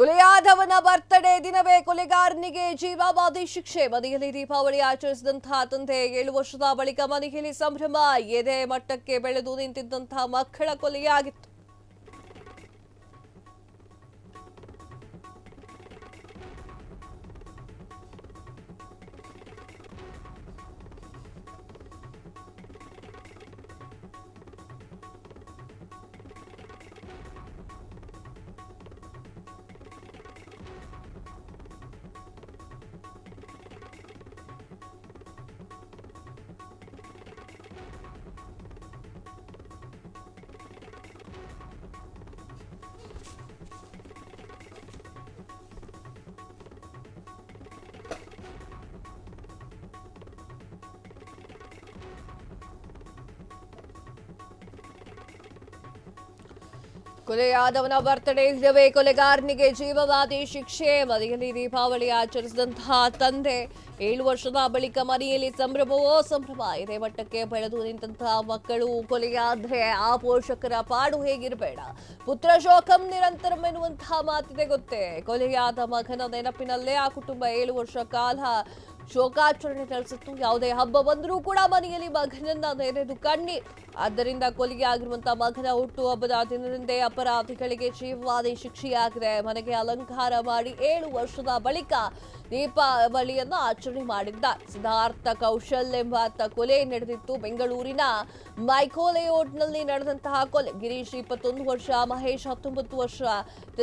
ಕೊಲೆಯಾದವನ birthday ದಿನವೇ ಕೊಲೆಗಾರನಿಗೆ ಜೀವಾವಧಿ ಶಿಕ್ಷೆ. ಮನೆಯಲ್ಲಿ ದೀಪಾವಳಿ ಆಚರಿಸಿದಂತಹ ತಂದೆ 7 ವರ್ಷದ ಬಳಿಕ ಮನೆಯಲ್ಲಿ ಸಂಭ್ರಮ. ಎದೆ ಮಟ್ಟಕ್ಕೆ ಬೆಳೆದು ನಿಂತಿದ್ದಂತಹ ಮಕ್ಕಳ ಕೊಲೆಯಾಗಿತ್ತು. ಕೊಲೆಯಾದವನ ಬರ್ತಡೇ ದಿನವೇ ಕೊಲೆಗಾರನಿಗೆ ಜೀವಾವಧಿ ಶಿಕ್ಷೆ. ಮನೆಯಲ್ಲಿ ದೀಪಾವಳಿ ಆಚರಿಸಿದಂತಹ ತಂದೆ 7 ವರ್ಷದ ಬಳಿಕ ಮನೆಯಲ್ಲಿ ಸಂಭ್ರಮವೋ ಸಂಭ್ರಮ. ಇದೇ ಮಟ್ಟಕ್ಕೆ ಬೆಳೆದು ನಿಂತಹ ಮಕ್ಕಳು ಕೊಲೆಯಾದ್ರೆ ಆ ಪೋಷಕರ ಪಾಡು ಹೇಗಿರಬೇಡ. ಪುತ್ರ ಶೋಕಂ ನಿರಂತರಂ ಎನ್ನುವಂತಹ ಮಾತಿದೆ ಗೊತ್ತೇ. ಕೊಲೆಯಾದ ಮಗನ ನೆನಪಿನಲ್ಲೇ ಆ ಕುಟುಂಬ 7 ವರ್ಷ ಕಾಲ ಶೋಕಾಚರಣೆ ನಡೆಸಿತ್ತು. ಯಾವುದೇ ಹಬ್ಬ ಬಂದರೂ ಕೂಡ ಮನೆಯಲ್ಲಿ ಮಗನನ್ನ ನೆನೆದು ಕಣ್ಣೀರ್. ಆದ್ದರಿಂದ ಕೊಲೆಯಾಗಿರುವಂತಹ ಮಗನ ಹುಟ್ಟುಹಬ್ಬದ ದಿನದಂದೇ ಅಪರಾಧಿಗಳಿಗೆ ಜೀವಾವಧಿ ಶಿಕ್ಷೆಯಾಗಿದೆ. ಮನೆಗೆ ಅಲಂಕಾರ ಮಾಡಿ 7 ವರ್ಷದ ಬಳಿಕ ದೀಪಾವಳಿಯನ್ನ ಆಚರಣೆ ಮಾಡಿದ್ದಾರೆ. ಸಿದ್ಧಾರ್ಥ ಕೌಶಲ್ ಎಂಬಾತ ಕೊಲೆ ನಡೆದಿತ್ತು. ಬೆಂಗಳೂರಿನ ಮೈಕೋ ಲೇಔಟ್ನಲ್ಲಿ ನಡೆದಂತಹ ಕೊಲೆ. ಗಿರೀಶ್ 21 ವರ್ಷ, ಮಹೇಶ್ 19 ವರ್ಷ.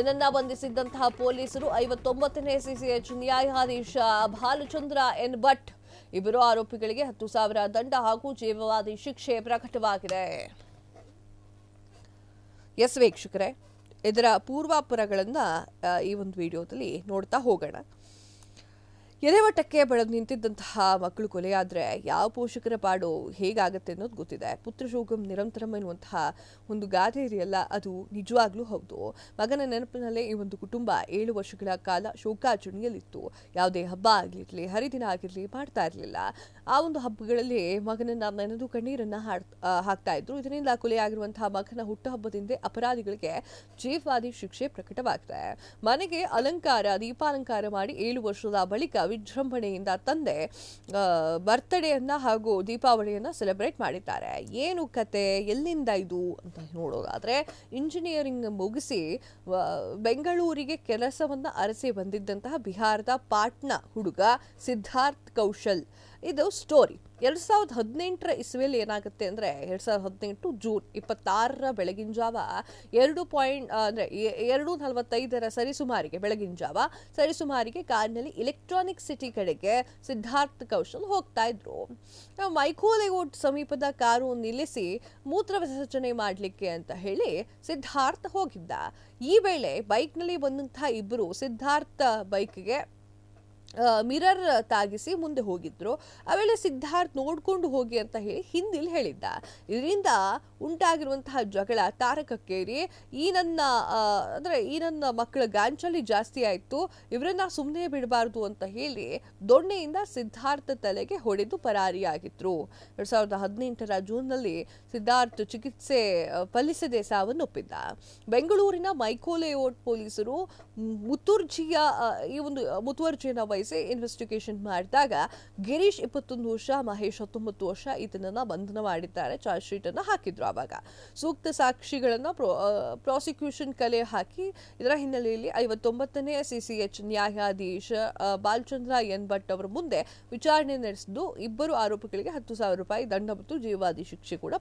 ಇದನ್ನ ಬಂಧಿಸಿದ್ದಂತಹ ಪೊಲೀಸರು 59ನೇ ಸಿಸಿಎಚ್ ನ್ಯಾಯಾಧೀಶ ಭಾಲಚಂದ್ರ ಎನ್ ಭಟ್ ಇಬ್ಬರು ಆರೋಪಿಗಳಿಗೆ 10,000 ದಂಡ ಹಾಗೂ ಜೀವಾವಧಿ ಶಿಕ್ಷೆ ಪ್ರಕಟವಾಗಿದೆ. ಎಸ್ ವೀಕ್ಷಕರೇ, ಇದರ ಪೂರ್ವಾಪರಗಳನ್ನ ಈ ಒಂದು ವಿಡಿಯೋದಲ್ಲಿ ನೋಡ್ತಾ ಹೋಗೋಣ. ಎದೆಮಟ್ಟಕ್ಕೆ ಬೆಳೆದು ನಿಂತಿದ್ದಂತಹ ಮಕ್ಕಳು ಕೊಲೆಯಾದ್ರೆ ಯಾವ ಪೋಷಕರ ಪಾಡು ಹೇಗಾಗತ್ತೆ ಅನ್ನೋದು ಗೊತ್ತಿದೆ. ಪುತ್ರ ಶೋಕಂ ನಿರಂತರಂ ಎನ್ನುವಂತಹ ಒಂದು ಗಾದೆ ಇದೆಯಲ್ಲ, ಅದು ನಿಜವಾಗ್ಲೂ ಹೌದು. ಮಗನ ನೆನಪಿನಲ್ಲೇ ಈ ಒಂದು ಕುಟುಂಬ 7 ವರ್ಷಗಳ ಕಾಲ ಶೋಕಾಚರಣೆಯಲ್ಲಿತ್ತು. ಯಾವುದೇ ಹಬ್ಬ ಆಗಿರಲಿ, ಹರಿದಿನ ಆಗಿರಲಿ ಮಾಡ್ತಾ ಇರಲಿಲ್ಲ. ಆ ಒಂದು ಹಬ್ಬಗಳಲ್ಲಿ ಮಗನನ್ನ ನೆನೆದು ಕಣ್ಣೀರನ್ನ ಹಾಕ್ತಾ ಇದ್ರು. ಇದರಿಂದ ಕೊಲೆಯಾಗಿರುವಂತಹ ಮಗನ ಹುಟ್ಟುಹಬ್ಬದಿಂದ ಅಪರಾಧಿಗಳಿಗೆ ಜೀವಾವಧಿ ಶಿಕ್ಷೆ ಪ್ರಕಟವಾಗಿದೆ. ಮನೆಗೆ ಅಲಂಕಾರ, ದೀಪಾಲಂಕಾರ ಮಾಡಿ 7 ವರ್ಷದ ಬಳಿಕ ವಿಜೃಂಭಣೆಯಿಂದ ತಂದೆ ಬರ್ತ್ಡೇಯನ್ನ ಹಾಗೂ ದೀಪಾವಳಿಯನ್ನ ಸೆಲೆಬ್ರೇಟ್ ಮಾಡಿದ್ದಾರೆ. ಏನು ಕತೆ, ಎಲ್ಲಿಂದ ಇದು ಅಂತ ನೋಡೋದಾದ್ರೆ, ಇಂಜಿನಿಯರಿಂಗ್ ಮುಗಿಸಿ ಬೆಂಗಳೂರಿಗೆ ಕೆಲಸವನ್ನ ಅರಸಿ ಬಂದಿದ್ದಂತಹ ಬಿಹಾರದ ಪಾಟ್ನಾ ಹುಡುಗ ಸಿದ್ಧಾರ್ಥ್ ಕೌಶಲ್. ಇದು ಸ್ಟೋರಿ. 2018 ಇಸ್ವಿಯಲ್ಲಿ ಏನಾಗುತ್ತೆ ಅಂದ್ರೆ, 2018 ಜೂನ್ 26 ಬೆಳಗಿನ ಜಾವ 2:45 ಸರಿಸುಮಾರಿಗೆ ಬೆಳಗಿನ ಜಾವ ಸರಿಸುಮಾರಿಗೆ ಕಾರಿನಲ್ಲಿ ಎಲೆಕ್ಟ್ರಾನಿಕ್ ಸಿಟಿ ಕಡೆಗೆ ಸಿದ್ಧಾರ್ಥ್ ಕೌಶಲ್ ಹೋಗ್ತಾ ಇದ್ರು. ಮೈಕೋ ಲೇಔಟ್ ಸಮೀಪದ ಕಾರು ನಿಲ್ಲಿಸಿ ಮೂತ್ರ ವಿಸರ್ಜನೆ ಮಾಡಲಿಕ್ಕೆ ಅಂತ ಹೇಳಿ ಸಿದ್ಧಾರ್ಥ್ ಹೋಗಿದ್ದ. ಈ ವೇಳೆ ಬೈಕ್ನಲ್ಲಿ ಬಂದಂತಹ ಇಬ್ಬರು ಸಿದ್ಧಾರ್ಥ್ ಬೈಕ್ಗೆ ಮಿರರ್ ತಾಗಿಸಿ ಮುಂದೆ ಹೋಗಿದ್ರು. ಆಮೇಲೆ ಸಿದ್ಧಾರ್ಥ್ ನೋಡ್ಕೊಂಡು ಹೋಗಿ ಅಂತ ಹೇಳಿ ಹಿಂದಿಲ್ ಹೇಳಿದ್ದ. ಇದರಿಂದ ಉಂಟಾಗಿರುವಂತಹ ಜಗಳ ತಾರಕಕ್ಕೇರಿ ಈ ನನ್ನ ಮಕ್ಕಳ ಗಾಂಚಲಿ ಜಾಸ್ತಿ ಆಯ್ತು, ಇವರನ್ನ ಸುಮ್ಮನೆ ಬಿಡಬಾರ್ದು ಅಂತ ಹೇಳಿ ದೊಣ್ಣೆಯಿಂದ ಸಿದ್ಧಾರ್ಥ್ ತಲೆಗೆ ಹೊಡೆದು ಪರಾರಿಯಾಗಿದ್ರು. 2018 ಜೂನ್ನಲ್ಲಿ ಸಿದ್ಧಾರ್ಥ್ ಚಿಕಿತ್ಸೆ ಫಲಿಸದೆ ಸಾವನ್ನಪ್ಪಿದ್ದ. ಬೆಂಗಳೂರಿನ ಮೈಕೋ ಲೇಔಟ್ ಪೊಲೀಸರು ಮುತುವರ್ಜಿಯನ್ನ ವಹಿಸಿ ಇನ್ವೆಸ್ಟಿಗೇಷನ್ ಮಾಡಿದಾಗ ಗಿರೀಶ್ 21 ವರ್ಷ, ಮಹೇಶ್ 19 ವರ್ಷ ಈತನನ್ನ ಬಂಧನ ಮಾಡಿದ್ದಾರೆ. ಚಾರ್ಜ್ ಶೀಟ್ ಅನ್ನ ಹಾಕಿದ್ರು. ಆವಾಗ ಸೂಕ್ತ ಸಾಕ್ಷಿಗಳನ್ನ ಪ್ರಾಸಿಕ್ಯೂಷನ್ ಕಲೆ ಹಾಕಿ ಇದರ ಹಿನ್ನೆಲೆಯಲ್ಲಿ 59ನೇ ಸಿಸಿಎಚ್ ನ್ಯಾಯಾಧೀಶ ಬಾಲಚಂದ್ರ ಎನ್ ಭಟ್ ಅವರ ಮುಂದೆ ವಿಚಾರಣೆ ನಡೆಸಿದ್ದು ಇಬ್ಬರು ಆರೋಪಿಗಳಿಗೆ 10,000 ರೂಪಾಯಿ ದಂಡ ಮತ್ತು ಜೀವಾವಧಿ ಶಿಕ್ಷೆ ಕೂಡ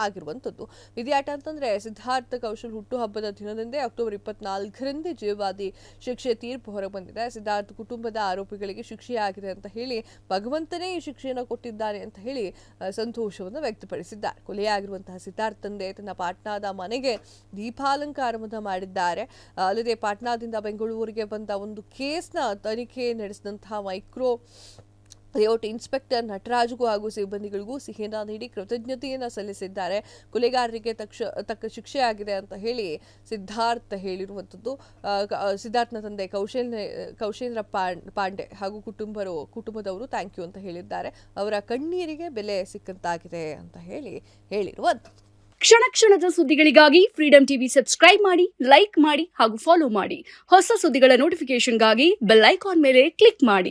ಆಗಿರುವಂತದ್ದು. ವಿದ್ಯಾಟ ಅಂತಂದ್ರೆ ಸಿದ್ಧಾರ್ಥ ಕೌಶಲ್ ಹುಟ್ಟುಹಬ್ಬದ ದಿನದಂದೇ ಅಕ್ಟೋಬರ್ 24ರಂದೇ ಜೀವಾವಧಿ ಶಿಕ್ಷೆ ತೀರ್ಪು ಹೊರಬಂದಿದೆ. ಸಿದ್ಧಾರ್ಥ ಕುಟುಂಬದ ಆರೋಪಿಗಳಿಗೆ ಶಿಕ್ಷೆಯಾಗಿದೆ ಅಂತ ಹೇಳಿ ಭಗವಂತನೇ ಈ ಶಿಕ್ಷೆಯನ್ನು ಕೊಟ್ಟಿದ್ದಾನೆ ಅಂತ ಹೇಳಿ ಸಂತೋಷವನ್ನು ವ್ಯಕ್ತಪಡಿಸಿದ್ದಾರೆ. ಕೊಲೆಯಾಗಿರುವಂತಹ ಸಿದ್ಧಾರ್ಥ ತಂದೆ ತನ್ನ ಪಾಟ್ನಾದ ಮನೆಗೆ ದೀಪಾಲಂಕಾರವನ್ನು ಮಾಡಿದ್ದಾರೆ. ಅಲ್ಲದೆ ಪಾಟ್ನಾದಿಂದ ಬೆಂಗಳೂರಿಗೆ ಬಂದ ಒಂದು ಕೇಸ್ನ ತನಿಖೆ ನಡೆಸಿದಂತಹ ಮೈಕ್ರೋ ಲೇಔಟ್ ಇನ್ಸ್ಪೆಕ್ಟರ್ ನಟರಾಜ್ಗೂ ಹಾಗೂ ಸಿಬ್ಬಂದಿಗಳಿಗೂ ಸಿಹಿಯನ್ನ ನೀಡಿ ಕೃತಜ್ಞತೆಯನ್ನು ಸಲ್ಲಿಸಿದ್ದಾರೆ. ಕೊಲೆಗಾರರಿಗೆ ತಕ್ಕ ಶಿಕ್ಷೆಯಾಗಿದೆ ಅಂತ ಹೇಳಿ ಸಿದ್ಧಾರ್ಥ್ ಹೇಳಿರುವಂಥದ್ದು. ಸಿದ್ಧಾರ್ಥ್ನ ತಂದೆ ಕೌಶೇಂದ್ರ ಪಾಂಡೆ ಹಾಗೂ ಕುಟುಂಬದವರು ಥ್ಯಾಂಕ್ ಯು ಅಂತ ಹೇಳಿದ್ದಾರೆ. ಅವರ ಕಣ್ಣೀರಿಗೆ ಬೆಲೆ ಸಿಕ್ಕಂತಾಗಿದೆ ಅಂತ ಹೇಳಿರುವಂಥದ್ದು. ಕ್ಷಣ ಕ್ಷಣದ ಸುದ್ದಿಗಳಿಗಾಗಿ ಫ್ರೀಡಂ ಟಿವಿ ಸಬ್ಸ್ಕ್ರೈಬ್ ಮಾಡಿ, ಲೈಕ್ ಮಾಡಿ ಹಾಗೂ ಫಾಲೋ ಮಾಡಿ. ಹೊಸ ಸುದ್ದಿಗಳ ನೋಟಿಫಿಕೇಶನ್ಗಾಗಿ ಬೆಲ್ ಐಕಾನ್ ಮೇಲೆ ಕ್ಲಿಕ್ ಮಾಡಿ.